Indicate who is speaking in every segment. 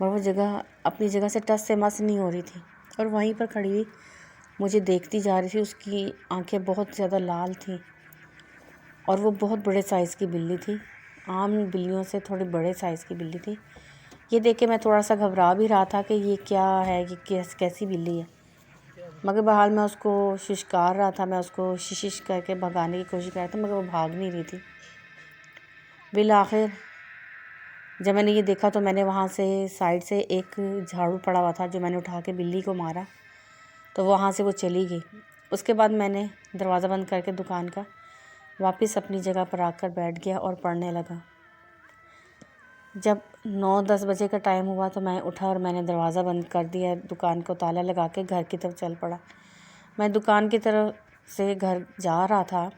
Speaker 1: اور وہ جگہ اپنی جگہ سے ٹس سے مس نہیں ہو رہی تھی، اور وہیں پر کھڑی ہوئی مجھے دیکھتی جا رہی تھی۔ اس کی آنکھیں بہت زیادہ لال تھیں، اور وہ بہت بڑے سائز کی بلی تھی، عام بلیوں سے تھوڑی بڑے سائز کی بلی تھی۔ یہ دیکھ کے میں تھوڑا سا گھبرا بھی رہا تھا کہ یہ کیا ہے، یہ کیسی بلی ہے، مگر بہرحال میں اس کو ششکار رہا تھا، میں اس کو شش کر کے بھگانے کی کوشش کر رہا تھا، مگر وہ بھاگ نہیں رہی تھی۔ بالآخر جب میں نے یہ دیکھا تو میں نے وہاں سے سائڈ سے ایک جھاڑو پڑا ہوا تھا جو میں نے اٹھا کے بلی کو مارا، تو وہاں سے وہ چلی گئی۔ اس کے بعد میں نے دروازہ بند کر کے دکان کا واپس اپنی جگہ پر آ کر بیٹھ گیا اور پڑھنے لگا۔ جب 9-10 بجے کا ٹائم ہوا تو میں اٹھا اور میں نے دروازہ بند کر دیا، دکان کو تالا لگا کے گھر کی طرف چل پڑا۔ میں دکان کی طرف سے گھر جا رہا تھا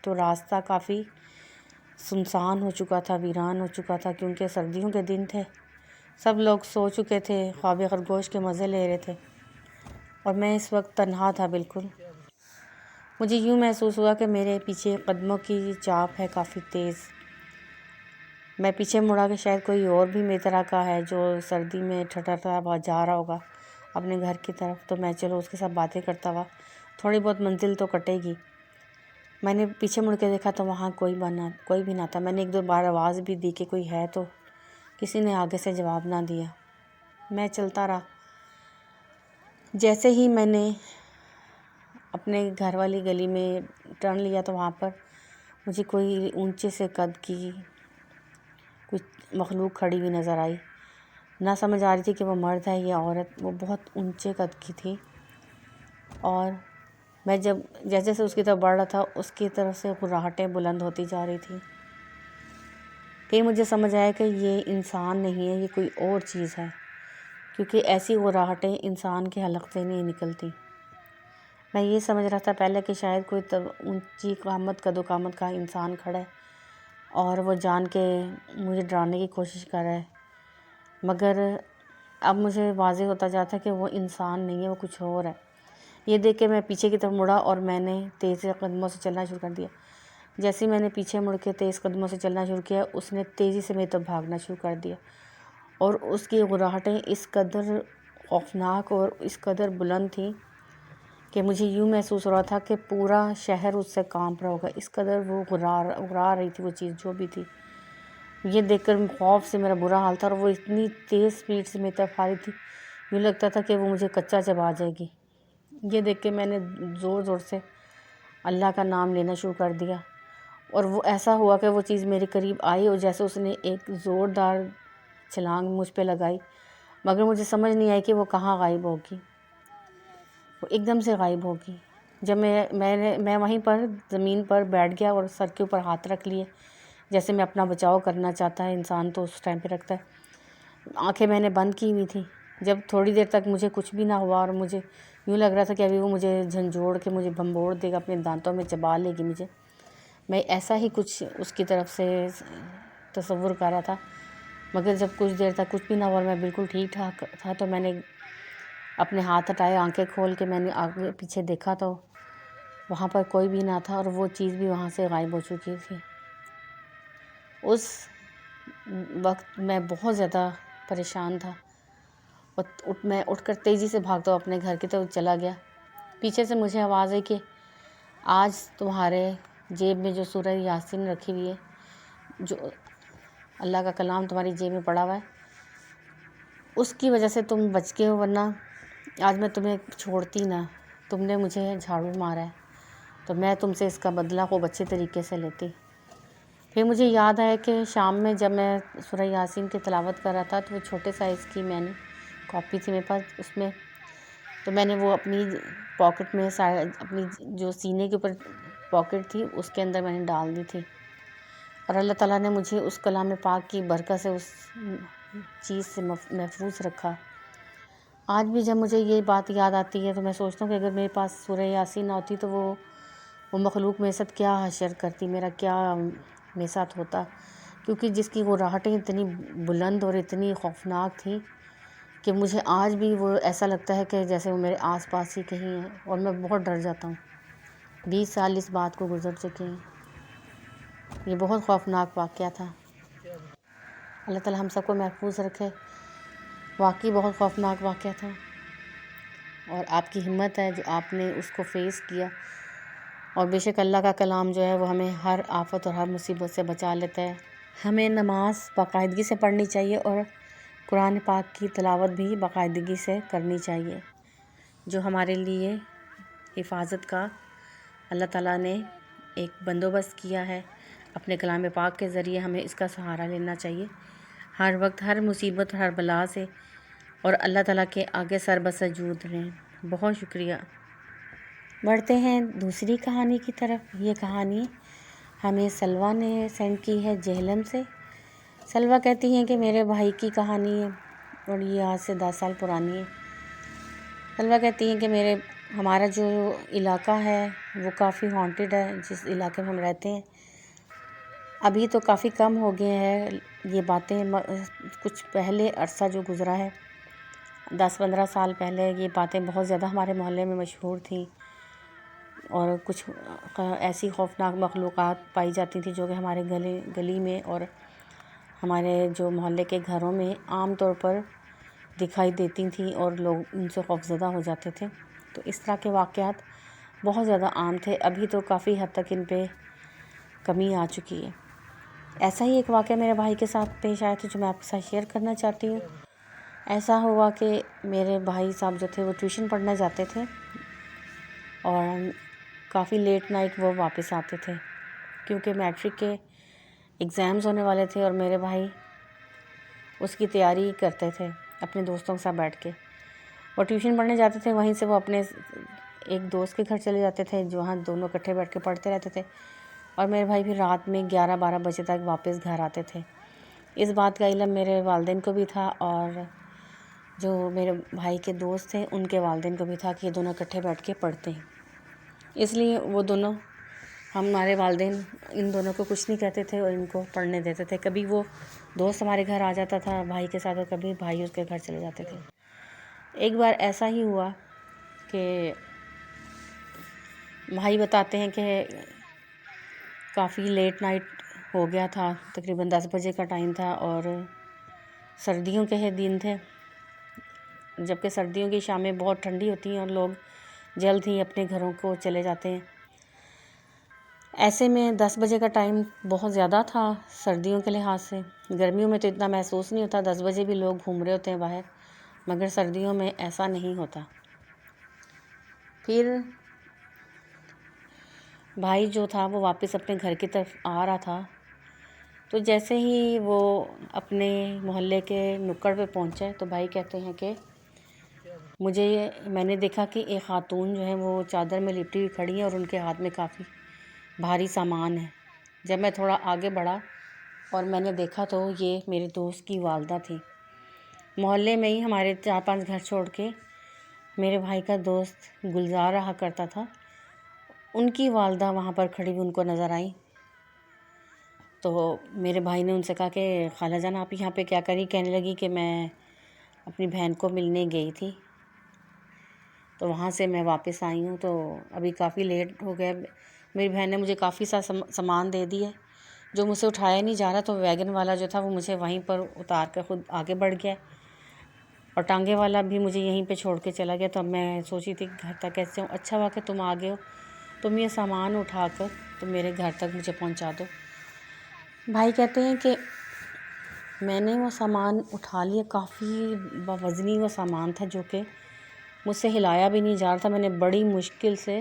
Speaker 1: تو راستہ کافی سنسان ہو چکا تھا، ویران ہو چکا تھا، کیونکہ سردیوں کے دن تھے، سب لوگ سو چکے تھے، خواب خرگوش کے مزے لے رہے تھے، اور میں اس وقت تنہا تھا بالکل۔ مجھے یوں محسوس ہوا کہ میرے پیچھے قدموں کی چاپ ہے کافی تیز۔ میں پیچھے مڑا کہ شاید کوئی اور بھی میری طرح کا ہے جو سردی میں ٹھٹرتا ہوا جا رہا ہوگا اپنے گھر کی طرف، تو میں چلو اس کے ساتھ باتیں کرتا ہوا تھوڑی بہت منزل تو کٹے گی۔ میں نے پیچھے مڑ کے دیکھا تو وہاں کوئی بھی نہ تھا۔ میں نے 1-2 بار آواز بھی دی کہ کوئی ہے، تو کسی نے آگے سے جواب نہ دیا۔ میں چلتا رہا۔ جیسے ہی میں نے اپنے گھر والی گلی میں ٹرن لیا تو وہاں پر مجھے کوئی اونچے سے قد کی کچھ مخلوق کھڑی ہوئی نظر آئی۔ نہ سمجھ آ رہی تھی کہ وہ مرد ہے یا عورت۔ وہ بہت اونچے قد کی تھی، اور میں جیسے جیسے اس کی طرف بڑھ رہا تھا اس کی طرف سے غراہٹیں بلند ہوتی جا رہی تھیں۔ پھر مجھے سمجھ آیا کہ یہ انسان نہیں ہے، یہ کوئی اور چیز ہے، کیونکہ ایسی غراہٹیں انسان کے حلق سے نہیں نکلتی۔ میں یہ سمجھ رہا تھا پہلے کہ شاید کوئی اونچی قد و قامت کا انسان کھڑا ہے اور وہ جان کے مجھے ڈرانے کی کوشش کر رہا ہے، مگر اب مجھے واضح ہوتا جاتا ہے کہ وہ انسان نہیں ہے، وہ کچھ اور ہے۔ یہ دیکھ کے میں پیچھے کی طرف مڑا اور میں نے تیز قدموں سے چلنا شروع کر دیا۔ جیسے ہی میں نے پیچھے مڑ کے تیز قدموں سے چلنا شروع کیا، اس نے تیزی سے میری طرف بھاگنا شروع کر دیا، اور اس کی غراہٹیں اس قدر خوفناک اور اس قدر بلند تھیں کہ مجھے یوں محسوس ہو رہا تھا کہ پورا شہر اس سے کانپ رہا ہوگا، اس قدر وہ غرا رہی تھی وہ چیز جو بھی تھی۔ یہ دیکھ کر خوف سے میرا برا حال تھا، اور وہ اتنی تیز سپیڈ سے میری طرف آ رہی تھی، یوں لگتا تھا کہ وہ مجھے کچا چبا جائے گی۔ یہ دیکھ کے میں نے زور زور سے اللہ کا نام لینا شروع کر دیا، اور وہ ایسا ہوا کہ وہ چیز میرے قریب آئی اور جیسے اس نے ایک زوردار چھلانگ مجھ پہ لگائی، مگر مجھے سمجھ نہیں آئی کہ وہ کہاں غائب ہوگی۔ وہ ایک دم سے غائب ہوگی۔ جب میں وہیں پر زمین پر بیٹھ گیا اور سر کے اوپر ہاتھ رکھ لیے، جیسے میں اپنا بچاؤ کرنا چاہتا ہے انسان تو اس ٹائم پہ رکھتا ہے۔ آنکھیں میں نے بند کی ہوئی تھیں۔ جب تھوڑی دیر تک مجھے کچھ بھی نہ ہوا اور مجھے یوں لگ رہا تھا کہ ابھی وہ مجھے جھنجھوڑ کے مجھے بھنبوڑ دے گا، اپنے دانتوں میں چبا لے گی مجھے، میں ایسا ہی کچھ اس کی طرف سے تصور کر رہا تھا، مگر جب کچھ دیر تک کچھ بھی نہ ہوا اور میں بالکل ٹھیک ٹھاک تھا تو میں نے اپنے ہاتھ ہٹائے، آنکھیں کھول کے میں نے آگے پیچھے دیکھا تو وہاں پر کوئی بھی نہ تھا، اور وہ چیز بھی وہاں سے غائب ہو چکی تھی۔ اس وقت میں بہت زیادہ پریشان تھا، میں اٹھ کر تیزی سے بھاگتا ہوا اپنے گھر کی طرف چلا گیا۔ پیچھے سے مجھے آواز آئی کہ آج تمہارے جیب میں جو سورہ یاسین رکھی ہوئی ہے، جو اللہ کا کلام تمہاری جیب میں پڑا ہوا ہے، اس کی وجہ سے تم بچ گئے ہو، ورنہ آج میں تمہیں چھوڑتی نہ۔ تم نے مجھے جھاڑو مارا ہے تو میں تم سے اس کا بدلہ خوب اچھے طریقے سے لیتی۔ پھر مجھے یاد آیا کہ شام میں جب میں سورہ یاسین کی تلاوت کر رہا تھا تو وہ چھوٹے سائز کی میں نے کاپی تھی میرے پاس، اس میں تو میں نے وہ اپنی پاکٹ میں اپنی جو سینے کے اوپر پاکٹ تھی اس کے اندر میں نے ڈال دی تھی، اور اللہ تعالیٰ نے مجھے اس کلام پاک کی برکت سے اس چیز سے محفوظ رکھا۔ آج بھی جب مجھے یہ بات یاد آتی ہے تو میں سوچتا ہوں کہ اگر میرے پاس سورہ یاسین نہ ہوتی تو وہ مخلوق میرے ساتھ کیا حشر کرتی، میرا کیا میرے ساتھ ہوتا، کیونکہ جس کی وہ راہٹیں اتنی بلند اور اتنی خوفناک تھیں کہ مجھے آج بھی وہ ایسا لگتا ہے کہ جیسے وہ میرے آس پاس ہی کہیں ہیں، اور میں بہت ڈر جاتا ہوں۔ 20 سال اس بات کو گزر چکے ہیں۔ یہ بہت خوفناک واقعہ تھا۔ اللہ تعالیٰ ہم سب کو محفوظ رکھے۔ واقعی بہت خوفناک واقعہ تھا، اور آپ کی ہمت ہے جو آپ نے اس کو فیس کیا، اور بے شک اللہ کا کلام جو ہے وہ ہمیں ہر آفت اور ہر مصیبت سے بچا لیتا ہے۔ ہمیں نماز باقاعدگی سے پڑھنی چاہیے اور قرآن پاک کی تلاوت بھی باقاعدگی سے کرنی چاہیے، جو ہمارے لیے حفاظت کا اللہ تعالیٰ نے ایک بندوبست کیا ہے۔ اپنے کلام پاک کے ذریعے ہمیں اس کا سہارا لینا چاہیے ہر وقت، ہر مصیبت، ہر بلا سے، اور اللہ تعالیٰ کے آگے سر بسجود رہیں۔ بہت شکریہ۔ بڑھتے ہیں دوسری کہانی کی طرف۔ یہ کہانی ہمیں سلویٰ نے سینڈ کی ہے جہلم سے۔ سلویٰ کہتی ہیں کہ میرے بھائی کی کہانی ہے، اور یہ آج سے 10 سال پرانی ہے۔ سلویٰ کہتی ہیں کہ ہمارا جو علاقہ ہے وہ کافی ہانٹیڈ ہے، جس علاقے میں ہم رہتے ہیں۔ ابھی تو کافی کم ہو گئے ہیں یہ باتیں، کچھ پہلے عرصہ جو گزرا ہے 10-15 سال پہلے یہ باتیں بہت زیادہ ہمارے محلے میں مشہور تھیں، اور کچھ ایسی خوفناک مخلوقات پائی جاتی تھیں جو کہ ہمارے گلی میں اور ہمارے جو محلے کے گھروں میں عام طور پر دکھائی دیتی تھیں، اور لوگ ان سے خوفزدہ ہو جاتے تھے۔ تو اس طرح کے واقعات بہت زیادہ عام تھے، ابھی تو کافی حد تک ان پہ کمی آ چکی ہے۔ ایسا ہی ایک واقعہ میرے بھائی کے ساتھ پیش آیا تھا جو میں آپ کے ساتھ شیئر کرنا چاہتی ہوں۔ ایسا ہوا کہ میرے بھائی صاحب جو تھے وہ ٹیوشن پڑھنے جاتے تھے، اور کافی لیٹ نائٹ وہ واپس آتے تھے، کیونکہ میٹرک کے ایگزامز ہونے والے تھے، اور میرے بھائی اس کی تیاری کرتے تھے اپنے دوستوں کے ساتھ بیٹھ کے۔ وہ ٹیوشن پڑھنے جاتے تھے، وہیں سے وہ اپنے ایک دوست کے گھر چلے جاتے تھے، جہاں دونوں اکٹھے بیٹھ کے پڑھتے رہتے تھے، اور میرے بھائی پھر رات میں 11-12 بجے تک واپس گھر آتے تھے۔ اس بات کا علم میرے والدین کو بھی تھا، اور جو میرے بھائی کے دوست تھے ان کے والدین کو بھی تھا کہ یہ دونوں اکٹھے بیٹھ کے پڑھتے ہیں۔ اس لیے وہ دونوں، ہمارے والدین ان دونوں کو کچھ نہیں کہتے تھے اور ان کو پڑھنے دیتے تھے۔ کبھی وہ دوست ہمارے گھر آ جاتا تھا بھائی کے ساتھ، اور کبھی بھائی اس کے گھر چلے جاتے تھے۔ ایک بار ایسا ہی ہوا کہ بھائی بتاتے ہیں کہ کافی لیٹ نائٹ ہو گیا تھا، تقریباً 10 بجے کا ٹائم تھا، اور سردیوں کے دن تھے، جبکہ سردیوں کی شامیں بہت ٹھنڈی ہوتی ہیں اور لوگ جلد ہی اپنے گھروں کو چلے جاتے ہیں۔ ایسے میں 10 بجے کا ٹائم بہت زیادہ تھا سردیوں کے لحاظ سے۔ گرمیوں میں تو اتنا محسوس نہیں ہوتا، 10 بجے بھی لوگ گھوم رہے ہوتے ہیں باہر، مگر سردیوں میں ایسا نہیں ہوتا۔ پھر بھائی جو تھا وہ واپس اپنے گھر کی طرف آ رہا تھا، تو جیسے ہی وہ اپنے محلے کے نکڑ پہ پہنچے تو بھائی کہتے ہیں کہ میں نے دیکھا کہ ایک خاتون جو ہے وہ چادر میں لپٹی ہوئی کھڑی ہے، اور ان کے ہاتھ میں کافی بھاری سامان ہے۔ جب میں تھوڑا آگے بڑھا اور میں نے دیکھا تو یہ میرے دوست کی والدہ تھی۔ محلے میں ہی ہمارے 4-5 گھر چھوڑ کے میرے بھائی کا دوست گلزار رہا کرتا تھا، ان کی والدہ وہاں پر کھڑی ہوئی ان کو نظر آئیں۔ تو میرے بھائی نے ان سے کہا کہ خالہ جان آپ یہاں پہ کیا کری؟ کہنے لگی کہ میں اپنی بہن کو ملنے گئی تھی، تو وہاں سے میں واپس آئی ہوں، تو ابھی کافی لیٹ ہو گیا۔ میری بہن نے مجھے کافی سا سامان دے دی ہے جو مجھ سے اٹھایا نہیں جا رہا، تو ویگن والا جو تھا وہ مجھے وہیں پر اتار کر خود آگے بڑھ گیا، اور ٹانگے والا بھی مجھے یہیں پہ چھوڑ کے چلا گیا۔ تو اب میں سوچی تھی کہ گھر تک کیسے ہوں، اچھا ہوا کہ تم آ گئے ہو، تم یہ سامان اٹھا کر تم میرے گھر تک مجھے پہنچا دو۔ بھائی کہتے ہیں کہ میں نے وہ سامان اٹھا لیا، کافی وزنی وہ سامان تھا جو کہ مجھ سے ہلایا بھی نہیں جا رہا تھا۔ میں نے بڑی مشکل سے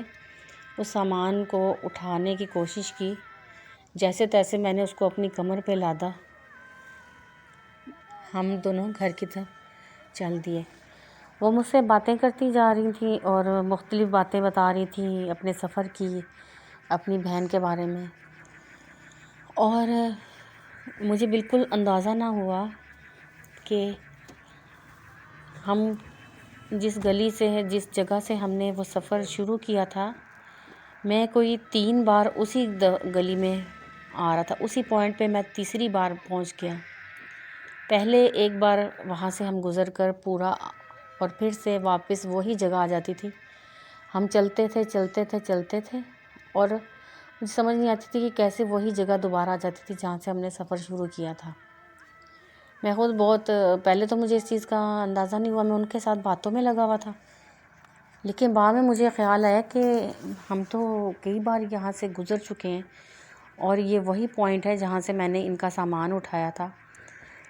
Speaker 1: اس سامان کو اٹھانے کی کوشش کی، جیسے تیسے میں نے اس کو اپنی کمر پہ لادا، ہم دونوں گھر کی طرف چل دیے۔ وہ مجھ سے باتیں کرتی جا رہی تھیں اور مختلف باتیں بتا رہی تھیں اپنے سفر کی، اپنی بہن کے بارے میں، اور مجھے بالکل اندازہ نہ ہوا کہ ہم جس گلی سے جس جگہ سے ہم نے وہ سفر شروع کیا تھا، میں کوئی 3 بار اسی گلی میں آ رہا تھا، اسی پوائنٹ پہ میں تیسری بار پہنچ گیا۔ پہلے ایک بار وہاں سے ہم گزر کر پورا، اور پھر سے واپس وہی جگہ آ جاتی تھی۔ ہم چلتے تھے، اور مجھے سمجھ نہیں آتی تھی کہ کیسے وہی جگہ دوبارہ آ جاتی تھی جہاں سے ہم نے سفر شروع کیا تھا۔ میں خود بہت پہلے تو مجھے اس چیز کا اندازہ نہیں ہوا، میں ان کے ساتھ باتوں میں لگا ہوا تھا، لیکن بعد میں مجھے خیال آیا کہ ہم تو کئی بار یہاں سے گزر چکے ہیں اور یہ وہی پوائنٹ ہے جہاں سے میں نے ان کا سامان اٹھایا تھا،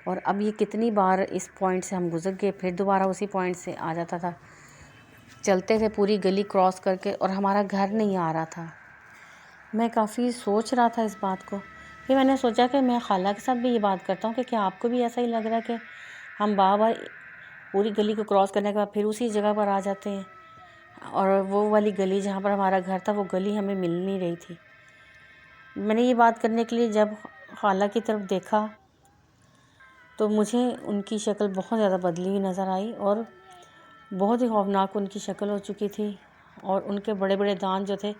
Speaker 1: اور اب یہ کتنی بار اس پوائنٹ سے ہم گزر گئے، پھر دوبارہ اسی پوائنٹ سے آ جاتا تھا، چلتے تھے پوری گلی کراس کر کے، اور ہمارا گھر نہیں آ رہا تھا۔ میں کافی سوچ رہا تھا اس بات کو، پھر میں نے سوچا کہ میں خالہ کے ساتھ بھی یہ بات کرتا ہوں کہ کیا آپ کو بھی ایسا ہی لگ رہا ہے کہ ہم بار بار پوری گلی کو کراس کرنے کے بعد پھر اسی جگہ پر آ جاتے ہیں، اور وہ والی گلی جہاں پر ہمارا گھر تھا وہ گلی ہمیں مل نہیں رہی تھی۔ میں نے یہ بات کرنے کے لیے جب خالہ کی طرف دیکھا تو مجھے ان کی شکل بہت زیادہ بدلی ہوئی نظر آئی، اور بہت ہی خوفناک ان کی شکل ہو چکی تھی، اور ان کے بڑے بڑے دانت جو تھے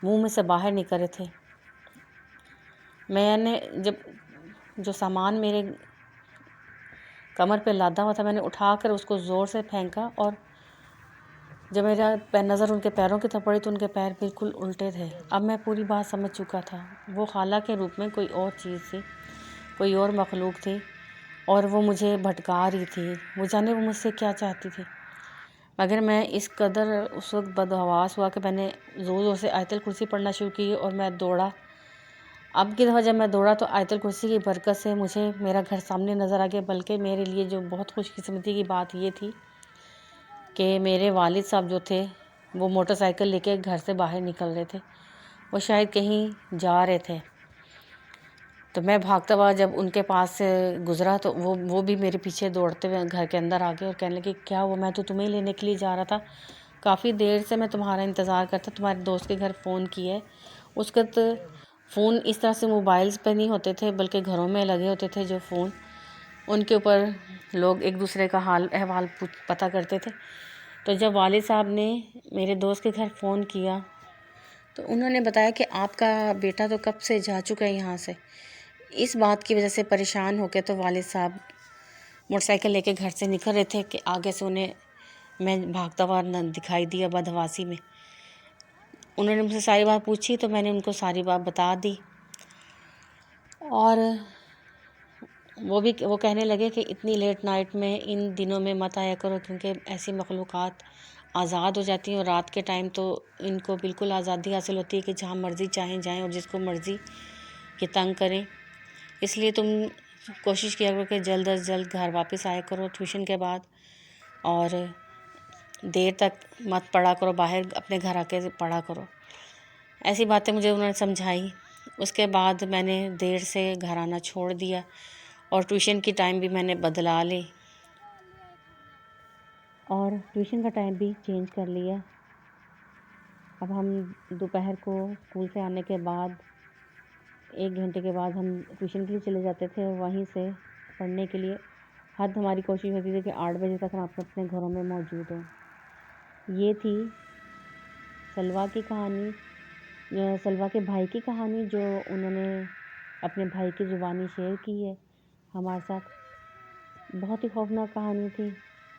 Speaker 1: منہ میں سے باہر نکل رہے تھے۔ میں نے جب جو سامان میرے کمر پہ لادا ہوا تھا میں نے اٹھا کر اس کو زور سے پھینکا، اور جب میرا نظر ان کے پیروں کی طرف پڑی تو ان کے پیر بالکل الٹے تھے۔ اب میں پوری بات سمجھ چکا تھا، وہ خالہ کے روپ میں کوئی اور چیز تھی، کوئی اور مخلوق تھی، اور وہ مجھے بھٹکا رہی تھی، وہ جانے وہ مجھ سے کیا چاہتی تھی۔ مگر میں اس قدر اس وقت بدحواس ہوا کہ میں نے زور زور سے آیت الکرسی پڑھنا شروع کی، اور میں دوڑا۔ اب کی دفعہ جب میں دوڑا تو آیت الکرسی کی برکت سے مجھے میرا گھر سامنے نظر آ گیا، بلکہ میرے لیے جو بہت خوش قسمتی کی بات یہ تھی کہ میرے والد صاحب جو تھے وہ موٹر سائیکل لے کے گھر سے باہر نکل رہے تھے، وہ شاید کہیں جا رہے تھے۔ تو میں بھاگتا ہوا جب ان کے پاس سے گزرا تو وہ بھی میرے پیچھے دوڑتے ہوئے گھر کے اندر آ گئے اور کہنے لگے کیا ہوا؟ میں تو تمہیں ہی لینے کے لیے جا رہا تھا، کافی دیر سے میں تمہارا انتظار کرتا، تمہارے دوست کے گھر فون کیا ہے۔ اس وقت فون اس طرح سے موبائلز پہ نہیں ہوتے تھے بلکہ گھروں میں لگے ہوتے تھے جو فون، ان کے اوپر لوگ ایک دوسرے کا حال احوال پتہ کرتے تھے۔ تو جب والد صاحب نے میرے دوست کے گھر فون کیا تو انہوں نے بتایا کہ آپ کا بیٹا تو کب سے جا چکا ہے یہاں سے۔ اس بات کی وجہ سے پریشان ہو کے تو والد صاحب موٹر سائیکل لے کے گھر سے نکل رہے تھے کہ آگے سے انہیں میں بھاگتا ہوا دکھائی دیا بدحواسی میں۔ انہوں نے مجھ سے ساری بات پوچھی تو میں نے ان کو ساری بات بتا دی، اور وہ کہنے لگے کہ اتنی لیٹ نائٹ میں ان دنوں میں مت آیا کرو، کیونکہ ایسی مخلوقات آزاد ہو جاتی ہیں، اور رات کے ٹائم تو ان کو بالکل آزادی حاصل ہوتی ہے کہ جہاں مرضی چاہیں جائیں اور جس کو مرضی کہ تنگ کریں۔ اس لیے تم کوشش کیا کرو کہ جلد از جلد گھر واپس آیا کرو ٹیوشن کے بعد، اور دیر تک مت پڑھا کرو، باہر اپنے گھر آ کے پڑھا کرو۔ ایسی باتیں مجھے انہوں نے سمجھائی۔ اس کے بعد میں نے دیر سے گھر آنا چھوڑ دیا، اور ٹیوشن کی ٹائم بھی میں نے بدلا لی، اور ٹیوشن کا ٹائم بھی چینج کر لیا۔ اب ہم دوپہر کو اسکول سے آنے کے بعد 1 گھنٹے کے بعد ہم ٹیوشن کے لیے چلے جاتے تھے، وہیں سے پڑھنے کے لیے حد ہماری کوشش ہوتی تھی کہ 8 بجے تک ہم اپنے گھروں میں موجود ہوں۔ یہ تھی سلویٰ کی کہانی، سلویٰ کے بھائی کی کہانی، جو انہوں نے اپنے بھائی کی زبانی شیئر کی ہے ہمارے ساتھ۔ بہت ہی خوفناک کہانی تھی۔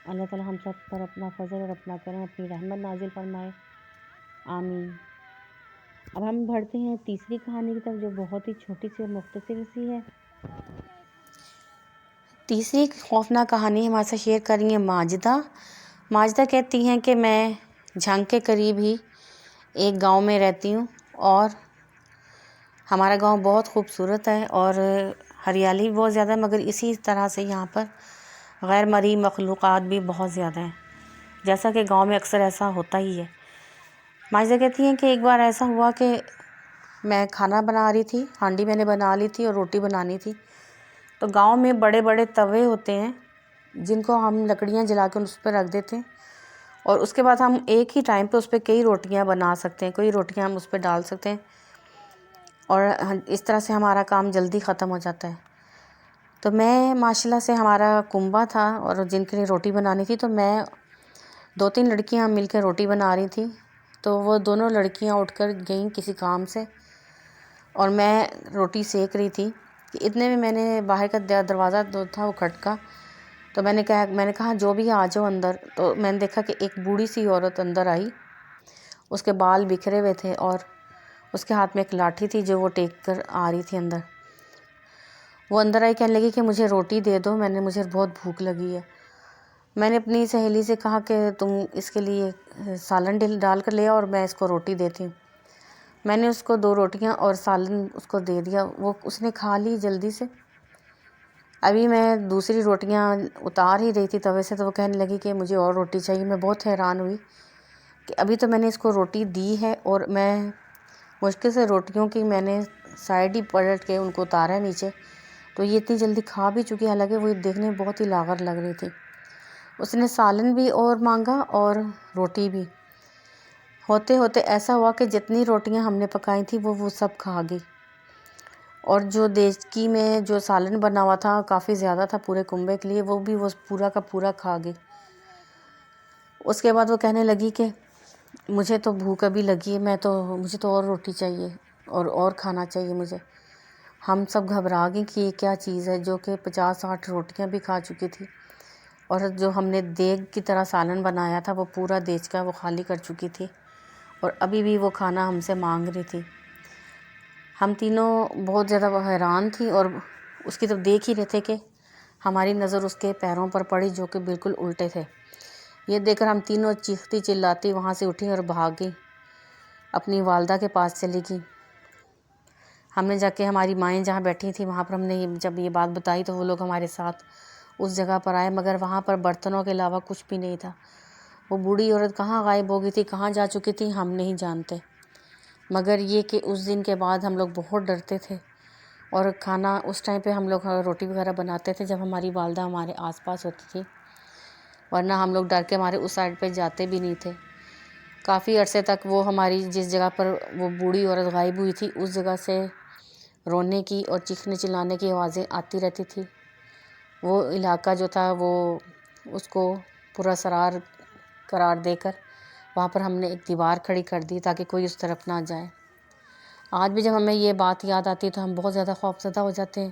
Speaker 1: اللہ تعالی ہم سب پر اپنا فضل اور اپنا کرم، اپنی رحمت نازل فرمائے، آمین۔ اب ہم بڑھتے ہیں تیسری کہانی کی طرف، جو بہت ہی چھوٹی سی اور مختصر سی ہے۔ تیسری خوفناک کہانی ہمارے ساتھ شیئر کر رہی ہیں ماجدہ۔ ماجدہ کہتی ہیں کہ میں جھنگ کے قریب ہی ایک گاؤں میں رہتی ہوں، اور ہمارا گاؤں بہت خوبصورت ہے اور ہریالی بھی بہت زیادہ ہے، مگر اسی طرح سے یہاں پر غیر مرئی مخلوقات بھی بہت زیادہ ہیں، جیسا کہ گاؤں میں اکثر ایسا ہوتا ہی ہے۔ ماجدہ کہتی ہیں کہ ایک بار ایسا ہوا کہ میں کھانا بنا رہی تھی، ہانڈی میں نے بنا لی تھی اور روٹی بنانی تھی۔ تو گاؤں میں بڑے بڑے توے ہوتے ہیں جن کو ہم لکڑیاں جلا کے اس پہ رکھ دیتے ہیں، اور اس کے بعد ہم ایک ہی ٹائم پہ اس پہ کئی روٹیاں بنا سکتے ہیں، کوئی روٹیاں ہم اس پہ ڈال سکتے ہیں، اور اس طرح سے ہمارا کام جلدی ختم ہو جاتا ہے۔ تو میں ماشاءاللہ سے ہمارا کنبہ تھا اور جن کے لیے روٹی بنانی تھی، تو میں 2-3 لڑکیاں مل کے روٹی بنا رہی تھیں۔ تو وہ دونوں لڑکیاں اٹھ کر گئیں کسی کام سے، اور میں روٹی سیک رہی تھی کہ اتنے میں نے باہر کا دروازہ جو تھا وہ کھٹکا، تو میں نے کہا جو بھی آ جاؤ اندر۔ تو میں نے دیکھا کہ ایک بوڑھی سی عورت اندر آئی، اس کے بال بکھرے ہوئے تھے اور اس کے ہاتھ میں ایک لاٹھی تھی جو وہ ٹیک کر آ رہی تھی اندر۔ وہ اندر آئی، کہنے لگی کہ مجھے روٹی دے دو، مجھے بہت بھوک لگی ہے۔ میں نے اپنی سہیلی سے کہا کہ تم اس کے لیے سالن ڈال کر لے آؤ اور میں اس کو روٹی دیتی ہوں۔ میں نے اس کو 2 روٹیاں اور سالن اس کو دے دیا، اس نے کھا لی جلدی سے۔ ابھی میں دوسری روٹیاں اتار ہی رہی تھی توے سے تو وہ کہنے لگی کہ مجھے اور روٹی چاہیے۔ میں بہت حیران ہوئی کہ ابھی تو میں نے اس کو روٹی دی ہے اور میں مشکل سے روٹیوں کی میں نے سائڈ ہی پلٹ کے ان کو اتارا ہے نیچے، تو یہ اتنی جلدی کھا بھی چکی، حالانکہ وہ دیکھنے میں بہت ہی لاغر لگ رہی تھی۔ اس نے سالن بھی اور مانگا اور روٹی بھی۔ ہوتے ہوتے ایسا ہوا کہ جتنی روٹیاں ہم نے پکائی تھیں وہ سب کھا گئی، اور جو دیچکی میں جو سالن بنا ہوا تھا کافی زیادہ تھا پورے کنبے کے لیے، وہ بھی وہ پورا کا پورا کھا گئی۔ اس کے بعد وہ کہنے لگی کہ مجھے تو بھوک ابھی لگی ہے، مجھے تو اور روٹی چاہیے اور کھانا چاہیے مجھے۔ ہم سب گھبرا گئے کہ یہ کیا چیز ہے، جو کہ 50-60 روٹیاں بھی کھا چکی تھی، اور جو ہم نے دیگ کی طرح سالن بنایا تھا وہ پورا دیچکا وہ خالی کر چکی تھی، اور ابھی بھی وہ کھانا ہم سے مانگ رہی تھی۔ ہم تینوں بہت زیادہ حیران تھیں اور اس کی طرف دیکھ ہی رہے تھے کہ ہماری نظر اس کے پیروں پر پڑی جو کہ بالکل الٹے تھے۔ یہ دیکھ کر ہم تینوں چیختی چلاتی وہاں سے اٹھی اور بھاگ گئی، اپنی والدہ کے پاس چلی گئی۔ ہم نے جا کے ہماری مائیں جہاں بیٹھی تھیں وہاں پر ہم نے جب یہ بات بتائی تو وہ لوگ ہمارے ساتھ اس جگہ پر آئے، مگر وہاں پر برتنوں کے علاوہ کچھ بھی نہیں تھا۔ وہ بوڑھی عورت کہاں غائب ہو گئی تھی، کہاں جا چکی تھی، ہم نہیں جانتے، مگر یہ کہ اس دن کے بعد ہم لوگ بہت ڈرتے تھے، اور کھانا اس ٹائم پہ ہم لوگ روٹی وغیرہ بناتے تھے جب ہماری والدہ ہمارے آس پاس ہوتی تھی، ورنہ ہم لوگ ڈر کے ہمارے اس سائڈ پہ جاتے بھی نہیں تھے۔ کافی عرصے تک وہ ہماری جس جگہ پر وہ بوڑھی عورت غائب ہوئی تھی اس جگہ سے رونے کی اور چیخنے چلانے کی آوازیں آتی رہتی تھی۔ وہ علاقہ جو تھا وہ اس کو پراسرار قرار دے کر وہاں پر ہم نے ایک دیوار کھڑی کر دی تاکہ کوئی اس طرف نہ جائے۔ آج بھی جب ہمیں یہ بات یاد آتی ہے تو ہم بہت زیادہ خوفزدہ ہو جاتے ہیں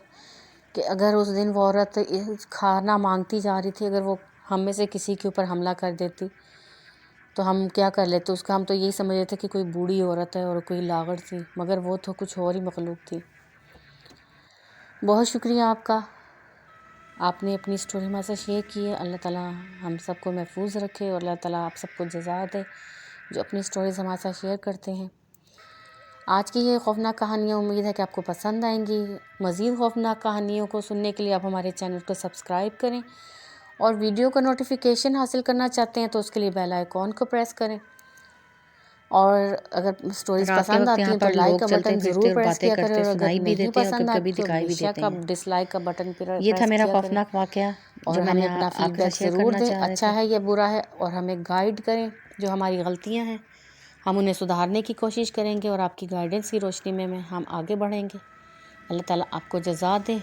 Speaker 1: کہ اگر اس دن وہ عورت کھانا مانگتی جا رہی تھی، اگر وہ ہم میں سے کسی کے اوپر حملہ کر دیتی تو ہم کیا کر لیتے اس کا؟ ہم تو یہی سمجھ رہے تھے کہ کوئی بوڑھی عورت ہے اور کوئی لاغر تھی، مگر وہ تو کچھ اور ہی مخلوق تھی۔ بہت شکریہ آپ کا، آپ نے اپنی سٹوری ہمارے سے شیئر کی ہے۔ اللہ تعالیٰ ہم سب کو محفوظ رکھے اور اللہ تعالیٰ آپ سب کو جزا دے جو اپنی سٹوریز ہمارے ساتھ شیئر کرتے ہیں۔ آج کی یہ خوفناک کہانیاں امید ہے کہ آپ کو پسند آئیں گی۔ مزید خوفناک کہانیوں کو سننے کے لیے آپ ہمارے چینل کو سبسکرائب کریں، اور ویڈیو کا نوٹیفیکیشن حاصل کرنا چاہتے ہیں تو اس کے لیے بیل آئیکن کو پریس کریں، اور اگر سٹوریز
Speaker 2: رات کے
Speaker 1: پسند
Speaker 2: وقت
Speaker 1: آتی
Speaker 2: یہاں
Speaker 1: ہیں تو
Speaker 2: پر
Speaker 1: لائک
Speaker 2: لوگ
Speaker 1: کا
Speaker 2: چلتے
Speaker 1: بٹن
Speaker 2: پھرتے
Speaker 1: ضرور
Speaker 2: اور
Speaker 1: پریس
Speaker 2: باتیں
Speaker 1: کیا کریں،
Speaker 2: کرتے
Speaker 1: اور اگر
Speaker 2: سنائی بھی
Speaker 1: نہیں
Speaker 2: دیتے ہیں اور
Speaker 1: پسند
Speaker 2: کبھی
Speaker 1: آتی تو
Speaker 2: دکھائی
Speaker 1: بے
Speaker 2: بھی دیتے
Speaker 1: شک
Speaker 2: ہیں۔
Speaker 1: آپ ڈسلائک کا بٹن
Speaker 2: یہ تھا
Speaker 1: پریس
Speaker 2: میرا
Speaker 1: کیا کریں،
Speaker 2: خوفناک واقعہ
Speaker 1: اور
Speaker 2: جو میں
Speaker 1: ہمیں
Speaker 2: نے
Speaker 1: اپنا فیڈ
Speaker 2: آپ کے
Speaker 1: بیک
Speaker 2: ساتھ شیئر
Speaker 1: ضرور
Speaker 2: کرنا
Speaker 1: دیں،
Speaker 2: چاہ رہے تھے۔
Speaker 1: اچھا ہے یا برا ہے، اور ہمیں گائیڈ کریں جو ہماری غلطیاں ہیں، ہم انہیں سدھارنے کی کوشش کریں گے، اور آپ کی گائیڈنس کی روشنی میں ہم آگے بڑھیں گے۔ اللہ تعالیٰ آپ کو جزا دے۔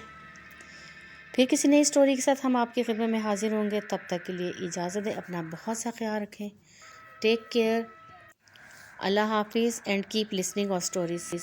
Speaker 1: پھر کسی نئی سٹوری کے ساتھ ہم آپ کی خدمت میں حاضر ہوں گے، تب تک کے لیے اجازت دیں، اپنا بہت سا خیال رکھیں۔ ٹیک کیئر، اللہ حافظ، اینڈ کیپ لسننگ اور سٹوریز۔